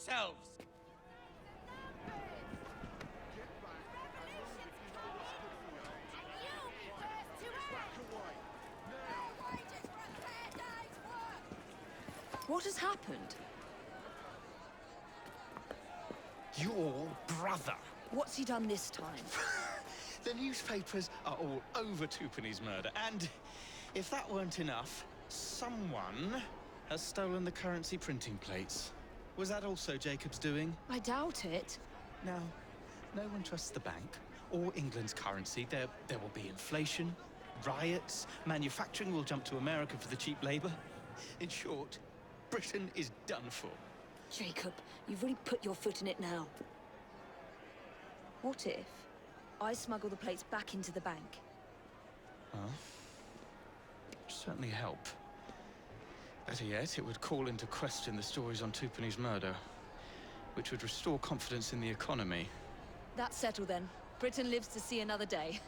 yourselves! What has happened? Your brother. What's he done this time? The newspapers are all over Twopenny's murder, and if that weren't enough, someone has stolen the currency printing plates. Was that also Jacob's doing? I doubt it. Now, no one trusts the bank or England's currency. There will be inflation, riots, manufacturing will jump to America for the cheap labor. In short, Britain is done for. Jacob, you've really put your foot in it now. What if I smuggle the plates back into the bank? Well, it'd certainly help. Better yet, it would call into question the stories on Twopenny's murder, which would restore confidence in the economy. That's settled then. Britain lives to see another day.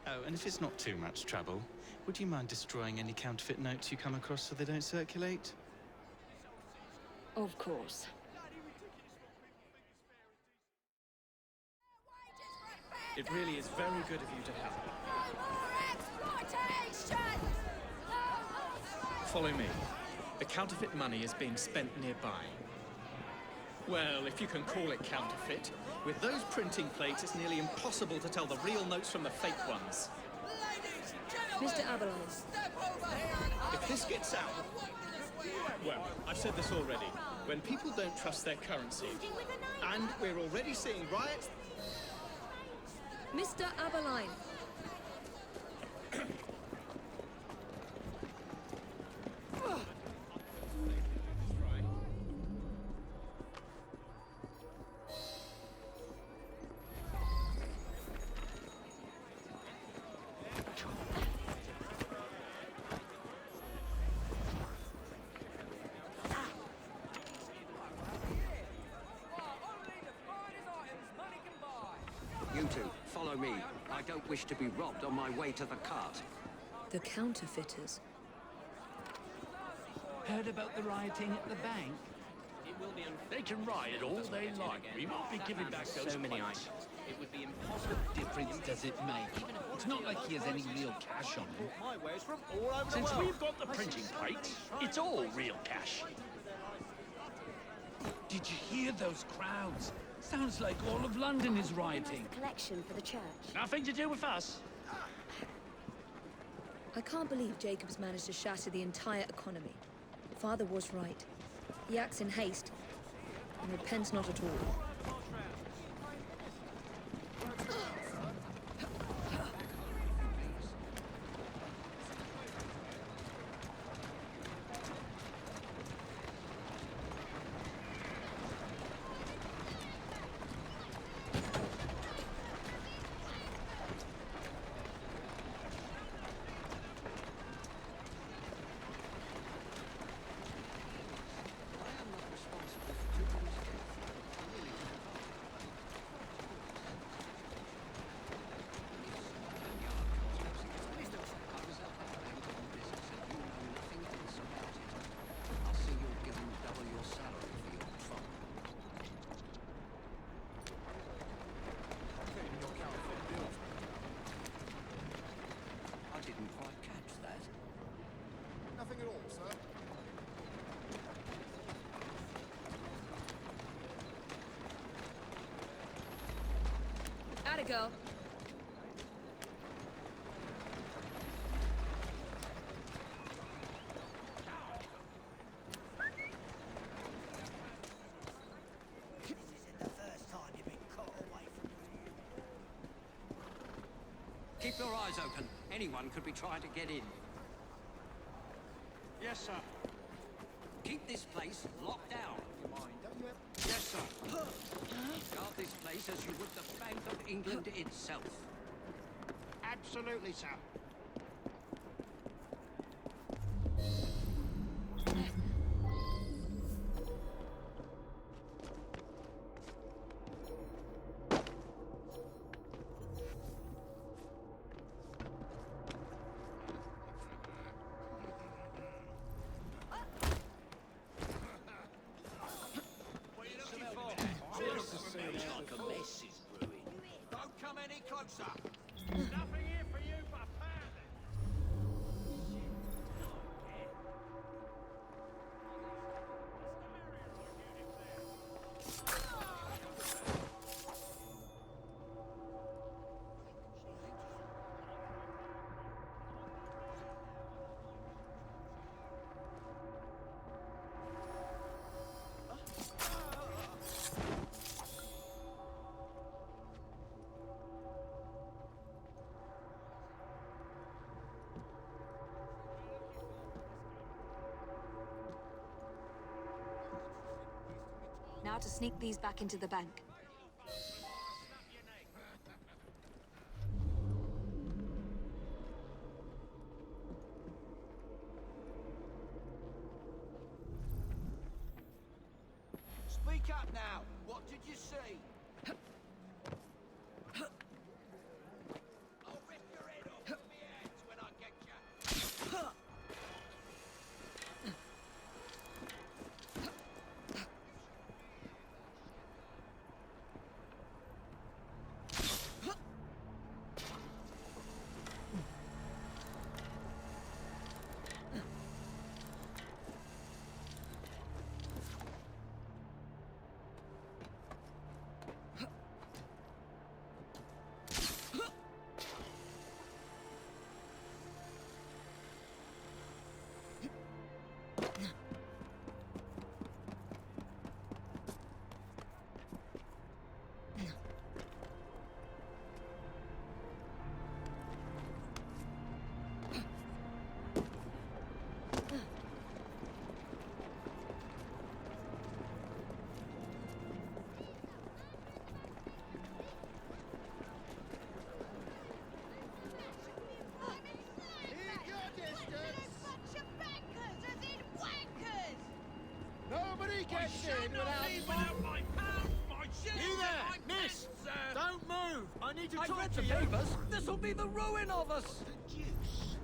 Oh, and if it's not too much trouble, would you mind destroying any counterfeit notes you come across so they don't circulate? Of course. It really is very good of you to help. Follow me. The counterfeit money is being spent nearby. Well, if you can call it counterfeit, with those printing plates, it's nearly impossible to tell the real notes from the fake ones. Mr. Aberline. If this gets out... Well, I've said this already. When people don't trust their currency, and we're already seeing riots... Mr. Aberline. You two, follow me. I don't wish to be robbed on my way to the cart. The counterfeiters. Heard about the rioting at the bank? They can riot all they like. We won't be giving back those So many plates. items. It would be impossible. What difference does it make? It's not like he has any real cash on him. Since we've got the printing plates, it's all real cash. Did you hear those crowds? Sounds like all of London is rioting. Collection for the church. Nothing to do with us. I can't believe Jacob's managed to shatter the entire economy. Father was right. He acts in haste, and repents not at all. Nothing at all, sir. Atta girl. Keep your eyes open. Anyone could be trying to get in. Yes, sir. Keep this place locked down. Yes, sir. Guard this place as you would the Bank of England itself. Absolutely, sir. closer. Nothing here for you but a pound. Now to sneak these back into the bank. Speak up now. What did you see? I'll rip your head off with my hands when I get you. Nobody gets in without my pound, my shilling, You there, my miss! pence, sir. Don't move! I need to I've talk read to the you! papers. This'll be the ruin of us. The deuce!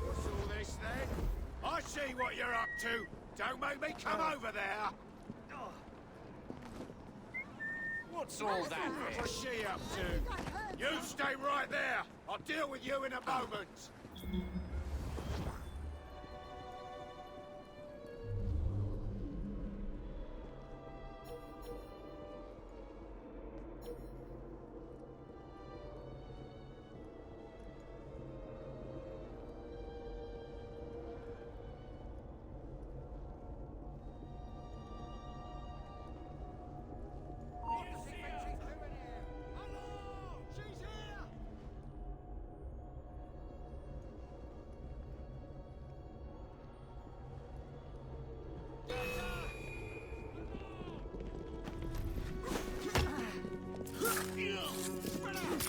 What's all this then? I see what you're up to. Don't make me come over there. What's all that? What's she up to? You stay right there. I'll deal with you in a moment.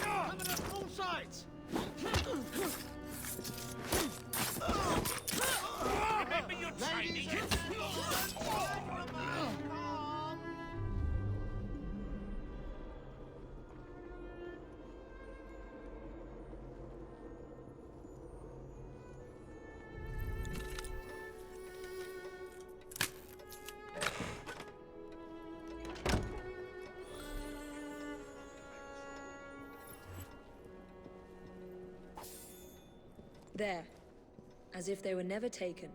Coming up all sides! Remember your training. There. As if they were never taken.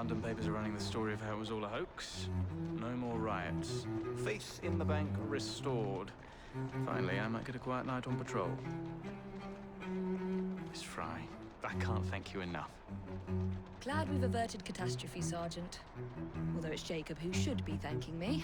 London papers are running the story of how it was all a hoax. No more riots. Faith in the bank restored. Finally, I might get a quiet night on patrol. Miss Fry, I can't thank you enough. Glad we've averted catastrophe, Sergeant. Although it's Jacob who should be thanking me.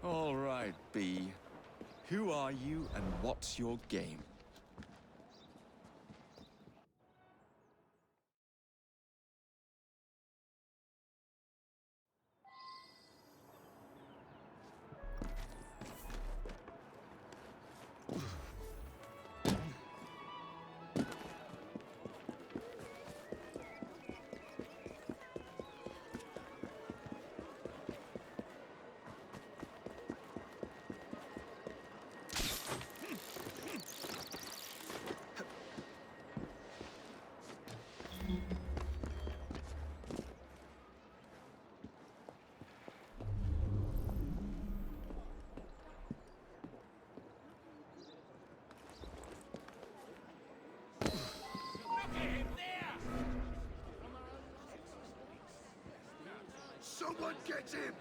All right, B. Who are you and what's your game? Someone get him!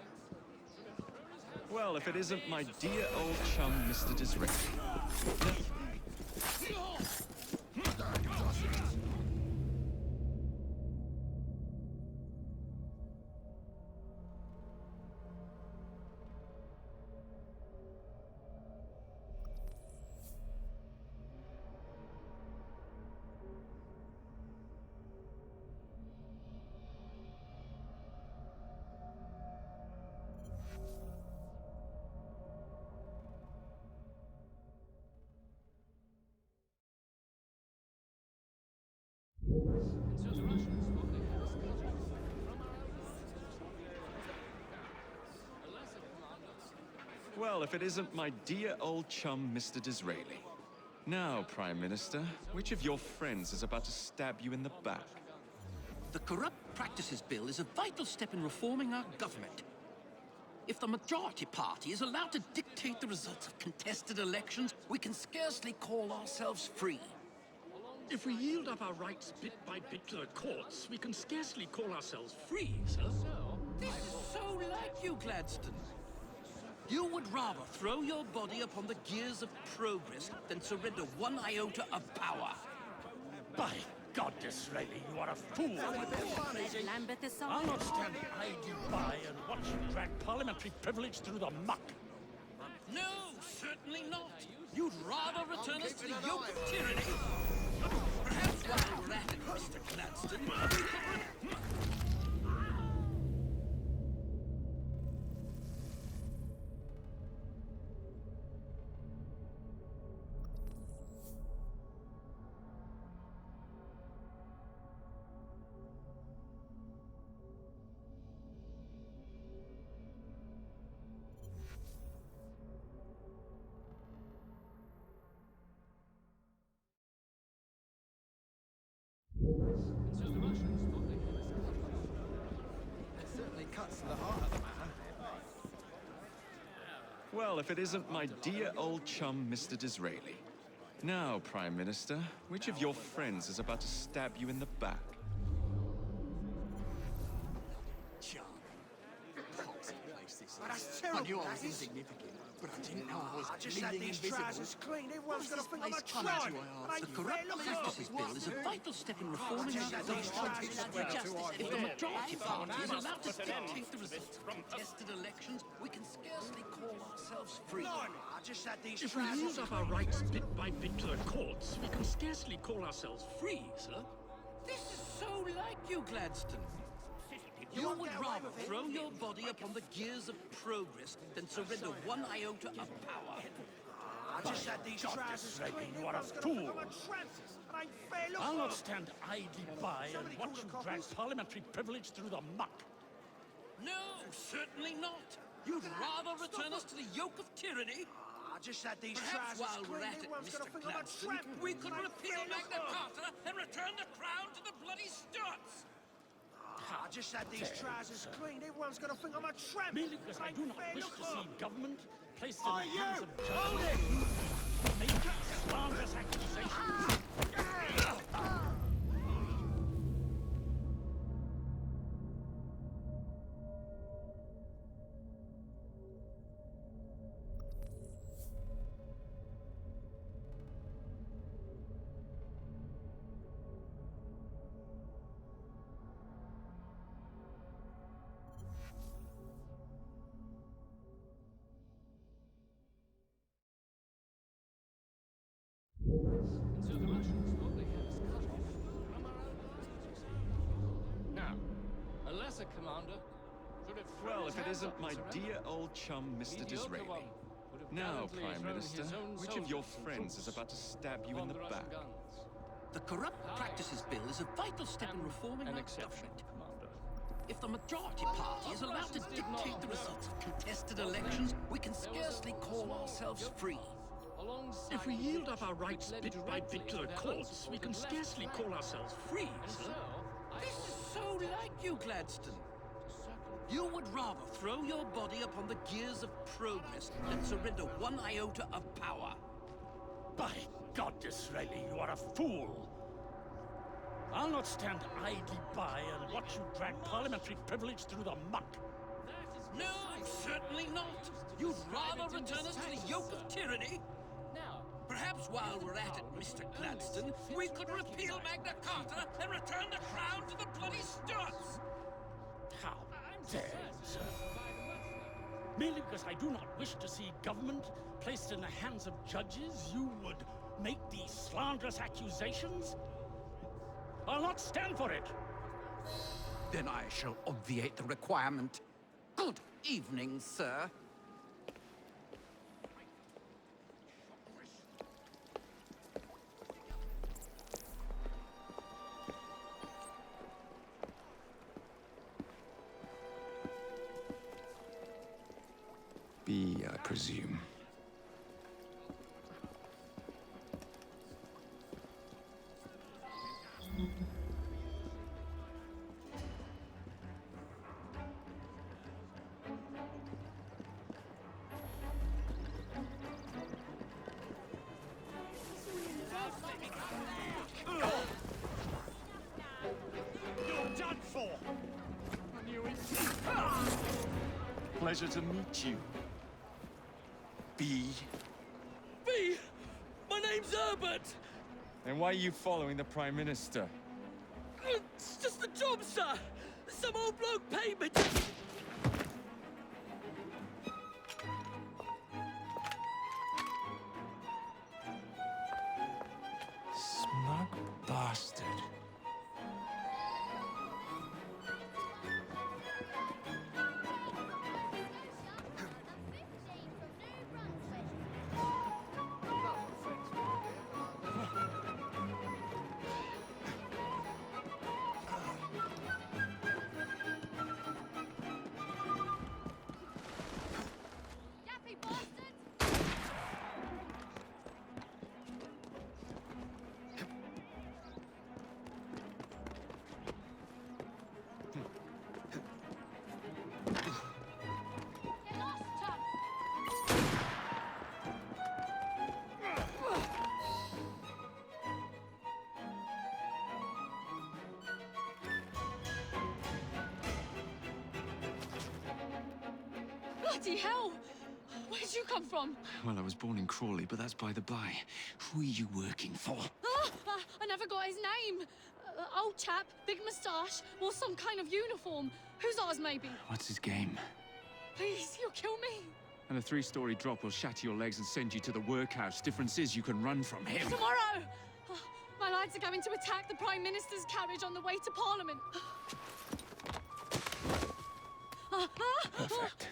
Well, if it isn't my dear old chum, Mr. Disraeli. Well, if it isn't my dear old chum, Mr. Disraeli. Now, Prime Minister, which of your friends is about to stab you in the back? The Corrupt Practices Bill is a vital step in reforming our government. If the majority party is allowed to dictate the results of contested elections, we can scarcely call ourselves free. If we yield up our rights bit by bit to the courts, we can scarcely call ourselves free, sir. This is so like you, Gladstone. You would rather throw your body upon the gears of progress than surrender one iota of power. By God, Disraeli, you are a fool! Lambeth is I'll not stand idly by and watch you drag parliamentary privilege through the muck. No! certainly not. You'd rather return us to the yoke of tyranny. Perhaps while we're at it, Mr. Gladstone, we could... Well, if it isn't my dear old chum, Mr. Disraeli. Now, Prime Minister, which of your friends is about to stab you in the back? That's I terrible, knew I that was is. insignificant, but I didn't know I was I just had bleeding these invisible. trousers clean. Everyone's gonna think I'm a Place come tramp. to, I ask? The Corrupt Practices Bill is a vital step in reforming our government. If the majority party is allowed to dictate the results of contested elections, we can scarcely call ourselves free. I just had these If we trousers use up our rights bit by bit to the courts, we can scarcely call ourselves free, sir. This is so like you, Gladstone. You would rather throw your body upon the gears of progress than surrender one iota of power. I just had these trousers clean. You are a Everyone's gonna fool. think I'm a tramp. It ain't fair, look. I'll not stand idly by and watch you drag parliamentary privilege through the muck. No, certainly not. You'd rather return us to the yoke of tyranny? I just had these Perhaps trousers while we're clean. at it, Everyone's Mr. gonna think I'm a Gladstone, tramp. we could It ain't repeal fair, look. Magna Carta and return the crown to the bloody Stuarts. I just had these trousers clean. Everyone's gonna think I'm a tramp. Merely because It I ain't do not fair, wish look. to see government placed in Are the hands you? of Hold judges. it! Make slanderous accusations. Now, a lesser commander should have thrown Well, his if it hands isn't up my and surrendered. dear old chum, Mr. Mediocre Disraeli. one would have Now, gallantly Prime thrown Minister, his own which of your soldiers and friends is troops about to stab you upon in the the Russian back? guns. The Corrupt Practices Bill is a vital step in reforming An our exception, government. Commander. If the majority party is allowed to dictate the results of contested elections, we can scarcely call ourselves free. Alongside If we yield up our which rights led bit by directly bit to to the their courts, we can unsupported scarcely left call flank. ourselves free, And sir. so, This is so like you, Gladstone. You would rather throw your body upon the gears of progress than surrender one iota of power. By God, Disraeli, you are a fool. I'll not stand idly by and watch you drag parliamentary privilege through the muck. No, certainly not. You'd rather return us to the yoke of tyranny? Now, Perhaps while we're at it, Mr. Gladstone, we could repeal Magna Carta and return the crown to the bloody Stuarts. How dare you, sir? Merely because I do not wish to see government placed in the hands of judges, you would make these slanderous accusations? I'll not stand for it. Then I shall obviate the requirement. Good evening, sir. B, I presume. You're done for! I knew it. Pleasure to meet you. B. B! My name's Herbert! And why are you following the Prime Minister? It's just the job, sir! Some old bloke paid me bastard. Yappy bastards! Get lost, chum! Bloody hell! Where'd you come from? Well, I was born in Crawley, but that's by the by. Who are you working for? I never got his name. Old chap, big moustache, wore some kind of uniform. Who's ours, maybe? What's his game? Please, you'll kill me. And a 3-story drop will shatter your legs and send you to the workhouse. Difference is you can run from him. Tomorrow! My lads are going to attack the Prime Minister's carriage on the way to Parliament. Perfect.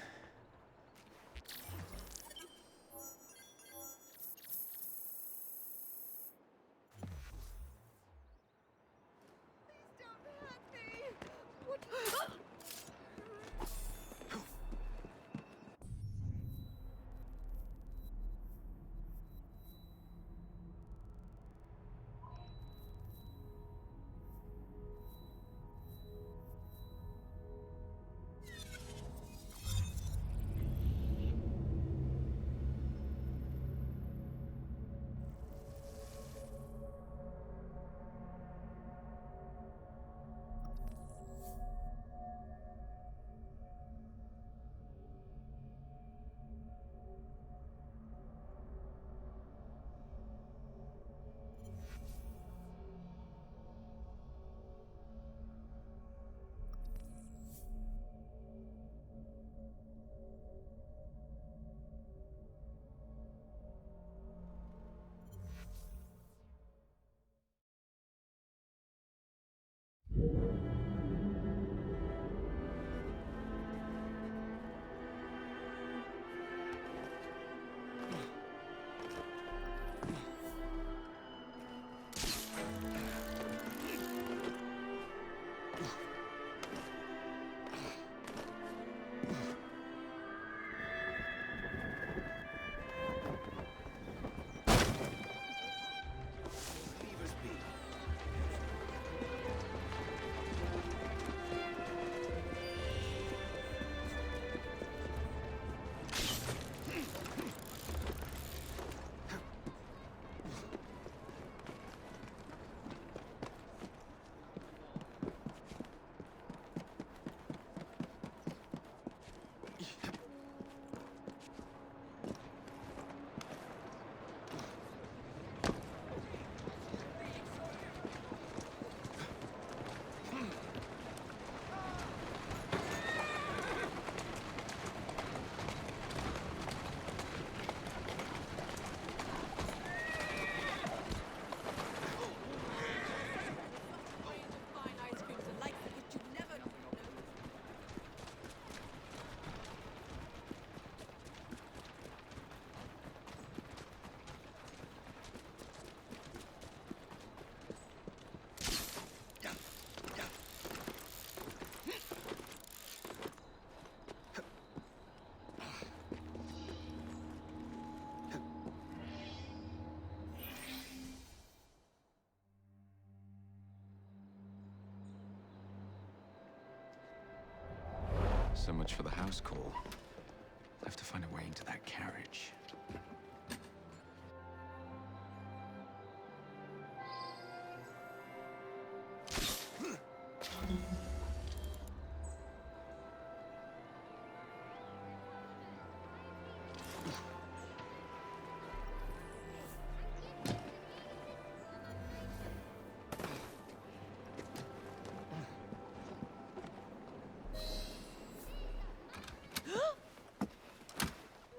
So much for the house call. I'll have to find a way into that carriage.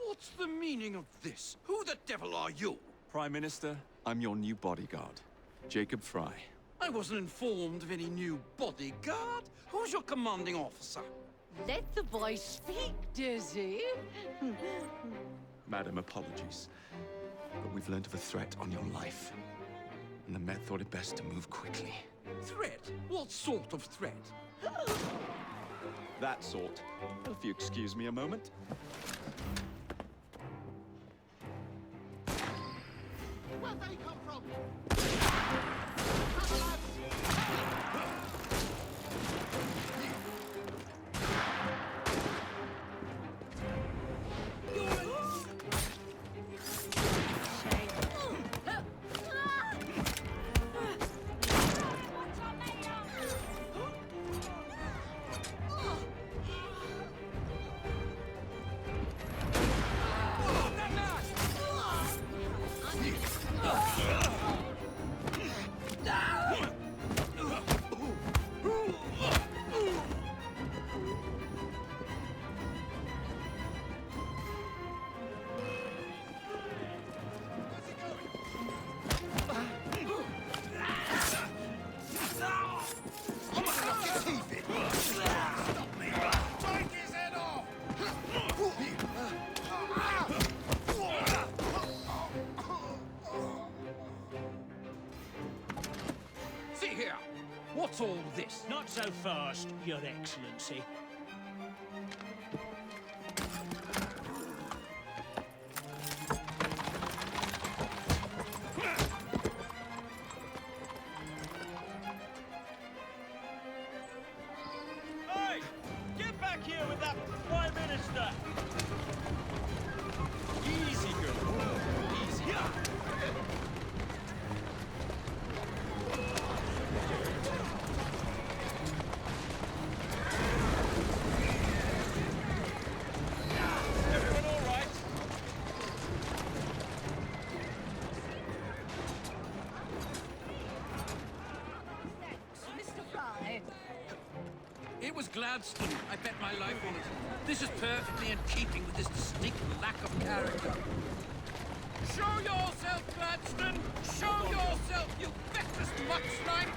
What's the meaning of this? Who the devil are you? Prime Minister, I'm your new bodyguard, Jacob Fry. I wasn't informed of any new bodyguard. Who's your commanding officer? Let the boy speak, Dizzy. Madam, apologies. But we've learned of a threat on your life. And the Met thought it best to move quickly. Threat? What sort of threat? That sort. If you excuse me a moment. Where'd they come from? See here. What's all this? Not so fast, Your Excellency. Hey! Get back here with that Prime Minister! Easy, girl. Easy. Everyone all right? Mr. Fry. It was Gladstone. I bet my life on it. This is perfectly in keeping with his distinct lack of character. Show yourself, Gladstone! Show yourself, you vicious muchline!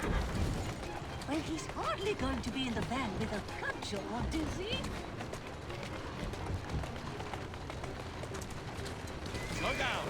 Well, he's hardly going to be in the van with a cudgel, Dizzy. Slow down.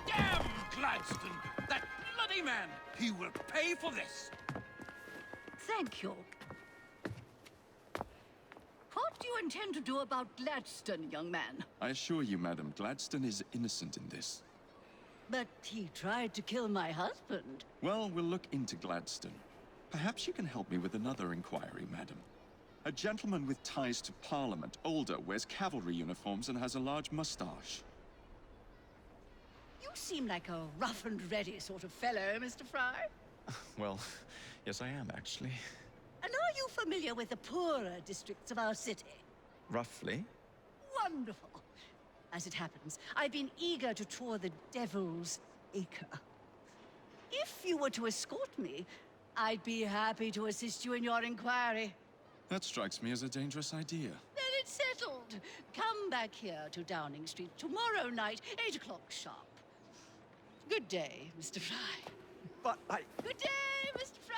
Damn Gladstone! That bloody man! He will pay for this! Thank you. What do you intend to do about Gladstone, young man? I assure you, Madam, Gladstone is innocent in this. But he tried to kill my husband. Well, we'll look into Gladstone. Perhaps you can help me with another inquiry, Madam. A gentleman with ties to Parliament, older, wears cavalry uniforms and has a large mustache. You seem like a rough and ready sort of fellow, Mr. Fry. Well, yes I am, actually. And are you familiar with the poorer districts of our city? Roughly. Wonderful. As it happens, I've been eager to tour the Devil's Acre. If you were to escort me, I'd be happy to assist you in your inquiry. That strikes me as a dangerous idea. Then it's settled. Come back here to Downing Street tomorrow night, 8 o'clock sharp. Good day, Mr. Fry. But I... Good day, Mr. Fry.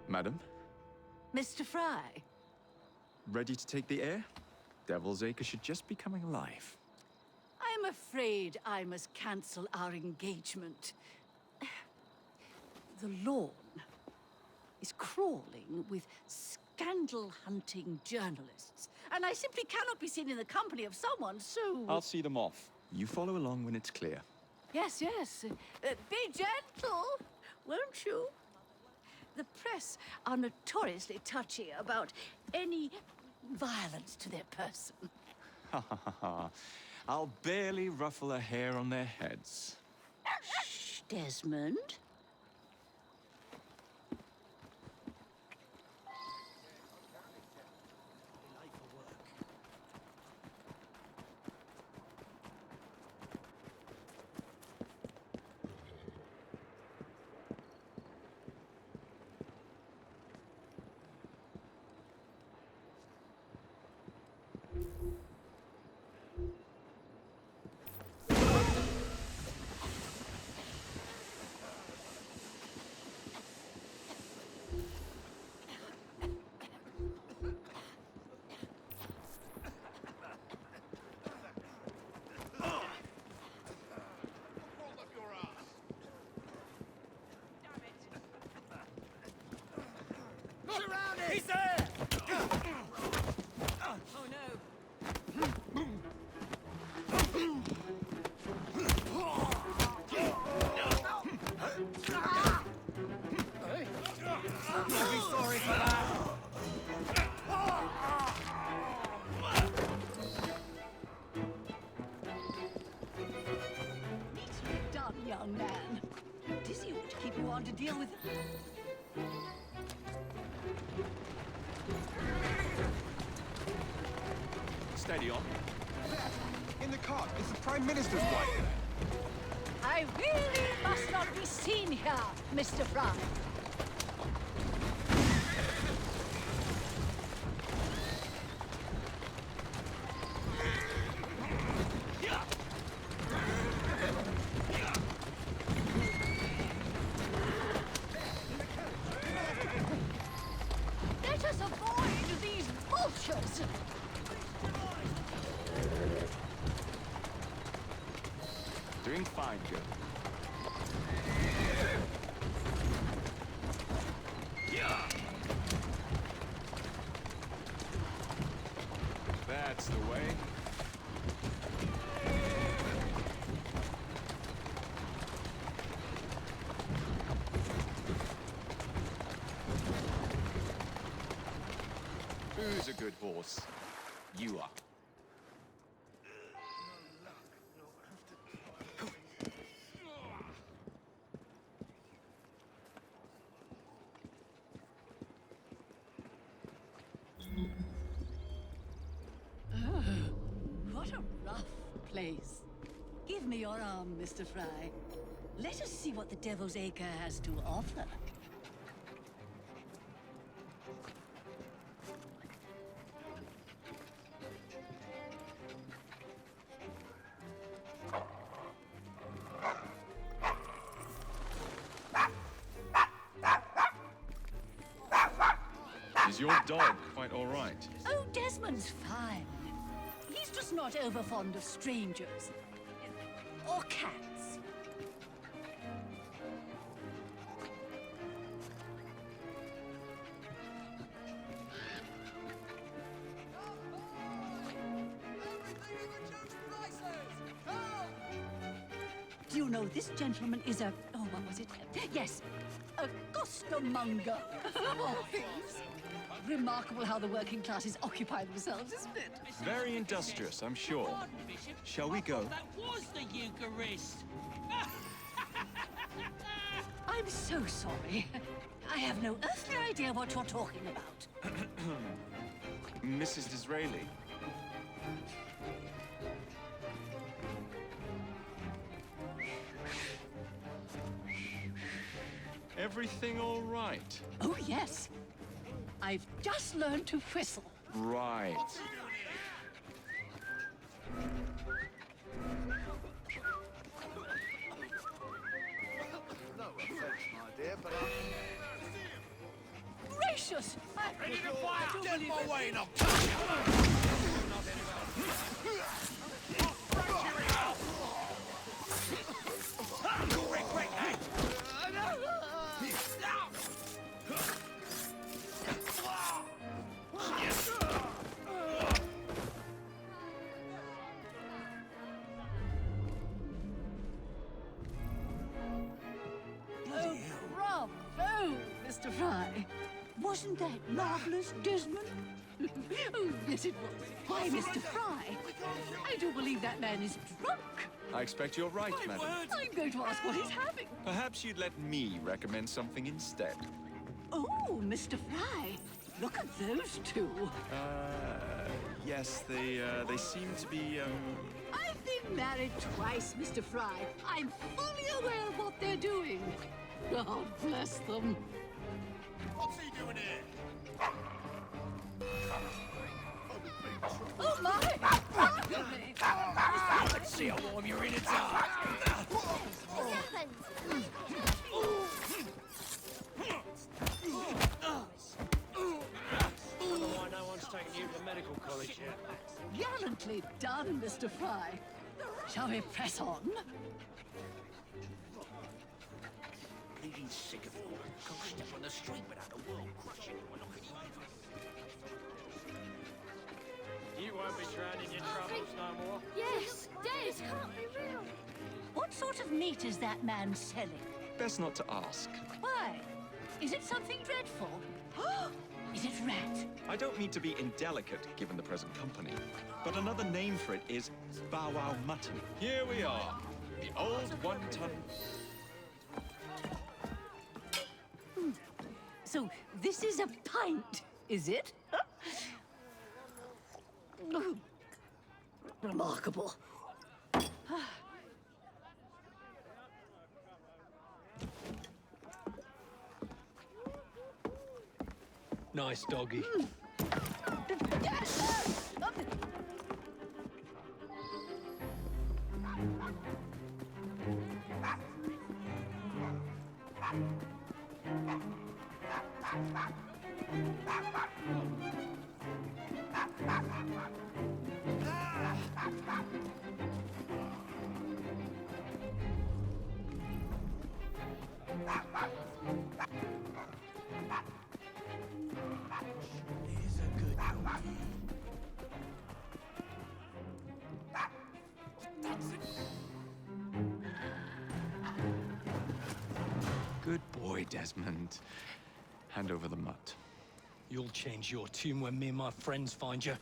Madam, Mr. Fry. ready to take the air? Devil's Acre should just be coming alive. I'm I'm afraid I must cancel our engagement. The lawn is crawling with scandal-hunting journalists, and I simply cannot be seen in the company of someone so... I'll see them off. You follow along when it's clear. Yes, yes. Be gentle, won't you? The press are notoriously touchy about any violence to their person. Ha ha ha ha. I'll barely ruffle a hair on their heads. Shh, Desmond. He's there! Oh no. I'll be sorry for that. Neatly done, young man. Dizzy ought to keep you on to deal with it. Steady on. In the cart, it's the Prime Minister's wife. I really must not be seen here, Mr. Fry. Let us avoid these vultures. Doing fine, Joe. That's the way. Who's a good horse? You are. What a rough place. Give me your arm, Mr. Fry. Let us see what the Devil's Acre has to offer. Is your dog quite all right? Oh, Desmond's fine. He's just not over fond of strangers. Or cats. Do you know this gentleman is a... Oh, what was it? Yes, a costermonger. Of all things. Remarkable how the working classes occupy themselves, isn't it? Very industrious, I'm sure. Shall we go? That was the Eucharist. I'm so sorry. I have no earthly idea what you're talking about. Mrs. Disraeli. Everything all right? Oh, yes. I've just learned to whistle. Right. No offense, my dear, but Gracious! ready to fire! Get my way and I'll touch you! Mr. Fry. Wasn't that marvelous, Desmond? Oh, yes, it was. Why, Mr. Fry, I do believe that man is drunk. I expect you're right, madam. I'm going to ask what he's having. Perhaps you'd let me recommend something instead. Oh, Mr. Fry, look at those two. Yes, they seem to be, I've been married twice, Mr. Fry. I'm fully aware of what they're doing. God bless them. What's he doing here? Oh, my! Pardon me. Let's see how warm your innards are. Why no one's taking you to medical college yet? Gallantly done, Mr. Fry. Shall we press on? Bleeding sick of it all. Can't step on the street without the world crushing you. You won't be drowning in troubles no more. Yes, dead. Can't be real. What sort of meat is that man selling? best not to ask. Why? Is it something dreadful? Is it rat? I don't mean to be indelicate, given the present company, but another name for it is bow wow mutton. Here we are, the old one-ton... So this is a pint, is it? Remarkable. Nice doggy. Good boy, Desmond. Hand over the mutt. You'll change your tune when me and my friends find you.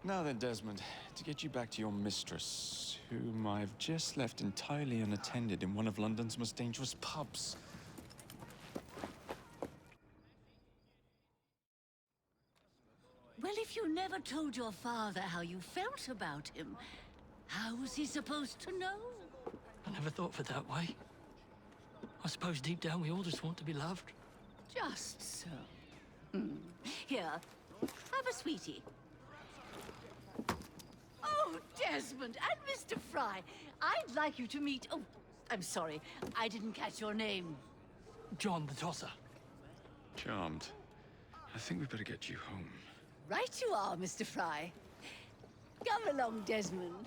Now then, Desmond, to get you back to your mistress, whom I've just left entirely unattended in one of London's most dangerous pubs. Well, if you never told your father how you felt about him, how was he supposed to know? I never thought of it that way. I suppose deep down we all just want to be loved. Just so. Here, have a sweetie. Oh, Desmond and Mr. Fry, I'd like you to meet... Oh, I'm sorry, I didn't catch your name. John the Tosser. Charmed. I think we better get you home. Right you are, Mr. Fry. Come along, Desmond.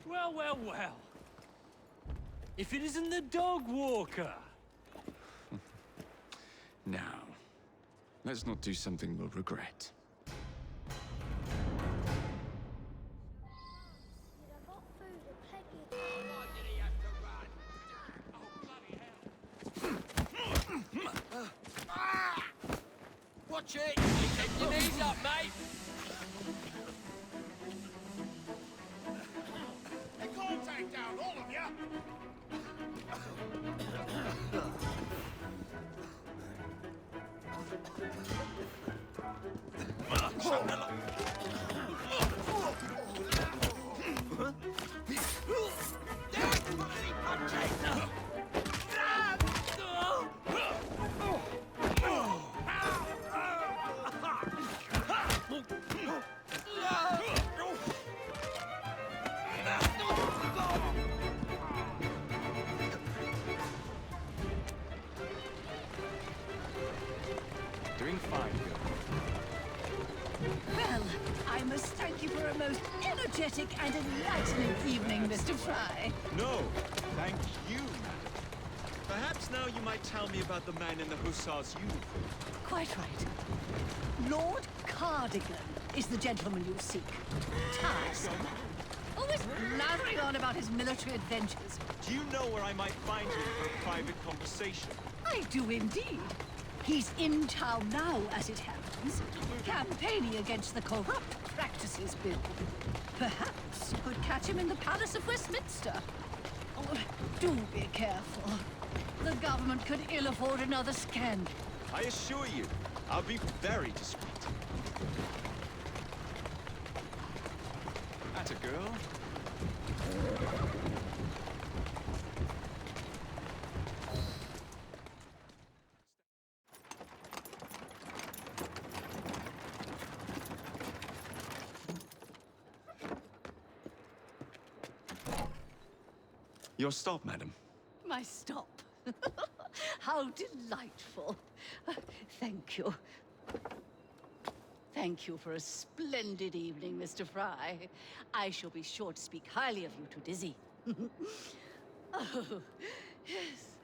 Well, well, well. If it isn't the dog walker. Now, let's not do something we'll regret. Watch it! Keep your knees up, mate! They can't take down all of you! Doing fine, Bill. Well, I must thank you for a most energetic and enlightening evening, Mr. Fry. No, thank you, madam. Perhaps now you might tell me about the man in the hussar's uniform. Quite right. Lord Cardigan is the gentleman you seek. Tiresome. Always blathering on about his military adventures. Do you know where I might find him for a private conversation? I do indeed. He's in town now, as it happens, campaigning against the Corrupt Practices Bill. Perhaps you could catch him in the Palace of Westminster. Oh, do be careful. The government could ill afford another scandal. I assure you, I'll be very discreet. Atta girl. Your stop, madam. My stop. How delightful. Thank you. Thank you for a splendid evening, Mr. Fry. I shall be sure to speak highly of you to Dizzy. Oh, yes.